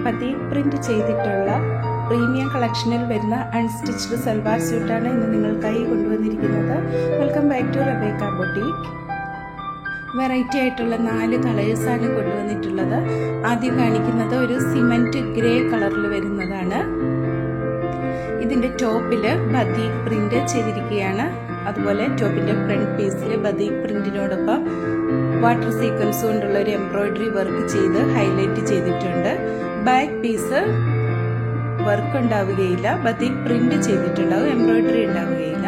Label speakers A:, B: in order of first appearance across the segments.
A: ബതീക് print ചെയ്തിട്ടുള്ള premium കളക്ഷനിൽ വരുന്ന unstitched salwar സ്യൂട്ടാണ് ഇന്ന് നിങ്ങൾക്കായി കൊണ്ടുവന്നിരിക്കുന്നത്. Welcome back to Rebecca boutique. Variety ആയിട്ടുള്ള 4 കളേഴ്സാണ് കൊണ്ടുവന്നിട്ടുള്ളത്. ആദ്യം കാണിക്കുന്നത് ഒരു സിമന്റ് ഗ്രേ കളറിൽ വരുന്നതാണ്. ഇതിന്റെ ടോപ്പില് ബതീക് പ്രിന്റ് ചെയ്തിരിക്കുകയാണ്. അതുപോലെ ടോപ്പിന്റെ ഫ്രണ്ട് പീസിൽ ബതീക് പ്രിന്റിനോടൊപ്പം വാട്ടർ സീക്വൻസ് കൊണ്ടുള്ള ഒരു എംബ്രോയിഡറി വർക്ക് ചെയ്ത് ഹൈലൈറ്റ് ചെയ്തിട്ടുണ്ട്. ബാക്ക് പീസ് വർക്ക് ഉണ്ടാവുകയില്ല, ബതീക് പ്രിന്റ് ചെയ്തിട്ടുണ്ടാവും, എംബ്രോയിഡറി ഉണ്ടാവുകയില്ല.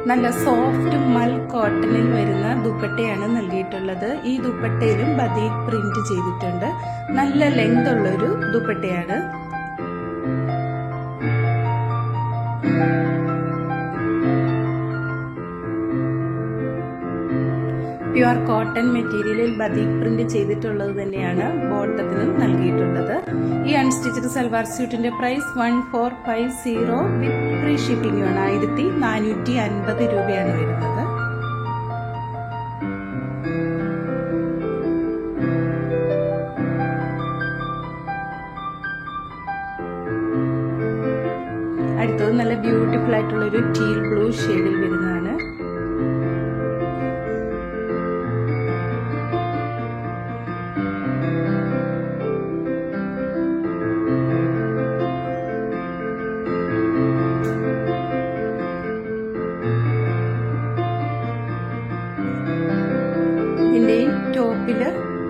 A: നല്ല സോഫ്റ്റ് മൽ കോട്ടണിൽ വരുന്ന ദുപ്പട്ടയാണ് നൽകിയിട്ടുള്ളത്. ഈ ദുപ്പട്ടയിലും ബതീക് പ്രിന്റ് ചെയ്തിട്ടുണ്ട്. നല്ല ലെങ്ത് ഉള്ളൊരു ദുപ്പട്ടയാണ്. പ്യുവർ കോട്ടൺ മെറ്റീരിയലിൽ ബതീക് പ്രിന്റ് ചെയ്തിട്ടുള്ളത് തന്നെയാണ് ബോട്ടത്തിനും നൽകിയിട്ടുള്ളത്. ഈ അൺസ്റ്റിച്ച്ഡ് സൽവാർ സ്യൂട്ടിന്റെ പ്രൈസ് 1450 വിത്ത് ഫ്രീ ഷിപ്പിംഗ് ആണ്. 1450 രൂപയാണ് വരുന്നത്. അടുത്തത് നല്ല ബ്യൂട്ടിഫുൾ ആയിട്ടുള്ള ഒരു ടീൽ ബ്ലൂ ഷെയ്ഡിൽ വരുന്നതാണ്. ഇതിന്റെ ടോപ്പില്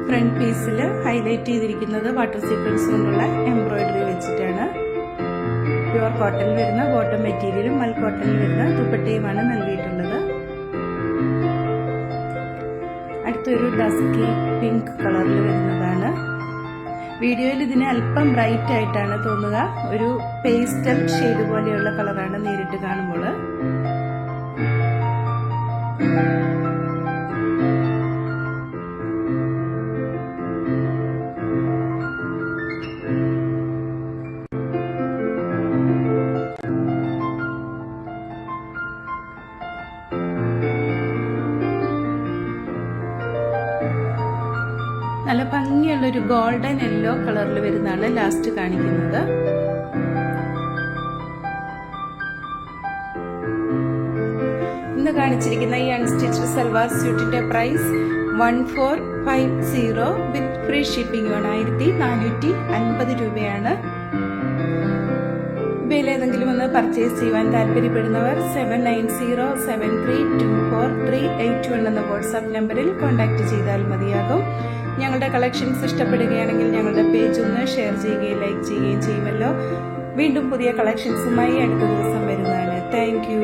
A: ഫ്രണ്ട് പീസിൽ ഹൈലൈറ്റ് ചെയ്തിരിക്കുന്നത് വാട്ടർ സീക്വൻസ് കൊണ്ടുള്ള എംബ്രോയിഡറി വെച്ചിട്ടാണ്. പ്യുവർ കോട്ടണിൽ വരുന്ന ബോട്ടം മെറ്റീരിയലും മൽ കോട്ടണിൽ വരുന്ന ദുപ്പട്ടയുമാണ് നൽകിയിട്ടുള്ളത്. അടുത്തൊരു ഡസ്കി പിങ്ക് കളറിൽ വരുന്നതാണ്. വീഡിയോയിൽ ഇതിന് അല്പം ബ്രൈറ്റ് ആയിട്ടാണ് തോന്നുക. ഒരു പേസ്റ്റൽ ഷെയ്ഡ് പോലെയുള്ള കളറാണ് നേരിട്ട് കാണുമ്പോൾ. നല്ല ഭംഗിയുള്ളൊരു ഗോൾഡൻ യെല്ലോ കളറിൽ വരുന്നതാണ് ലാസ്റ്റ് കാണിക്കുന്നത്. ഇന്ന് കാണിച്ചിരിക്കുന്ന ഈ അൺസ്റ്റിച്ച്ഡ് സൽവാർ സ്യൂട്ടിന്റെ പ്രൈസ് 1450 വിത്ത് ഫ്രീ ഷിപ്പിംഗ് ആണ്. 1450 രൂപയാണ്. ഇവയിൽ ഏതെങ്കിലും ഒന്ന് പർച്ചേസ് ചെയ്യുവാൻ താല്പര്യപ്പെടുന്നവർ 7907324381 എന്ന വാട്സാപ്പ് നമ്പറിൽ കോൺടാക്ട് ചെയ്താൽ മതിയാകും. ഞങ്ങളുടെ കളക്ഷൻസ് ഇഷ്ടപ്പെടുകയാണെങ്കിൽ ഞങ്ങളുടെ പേജ് ഒന്ന് ഷെയർ ചെയ്യുകയും ലൈക്ക് ചെയ്യുകയും ചെയ്യുമല്ലോ. വീണ്ടും പുതിയ കളക്ഷൻസുമായി അടുത്ത ദിവസം വരുന്നതാണ്. Thank you.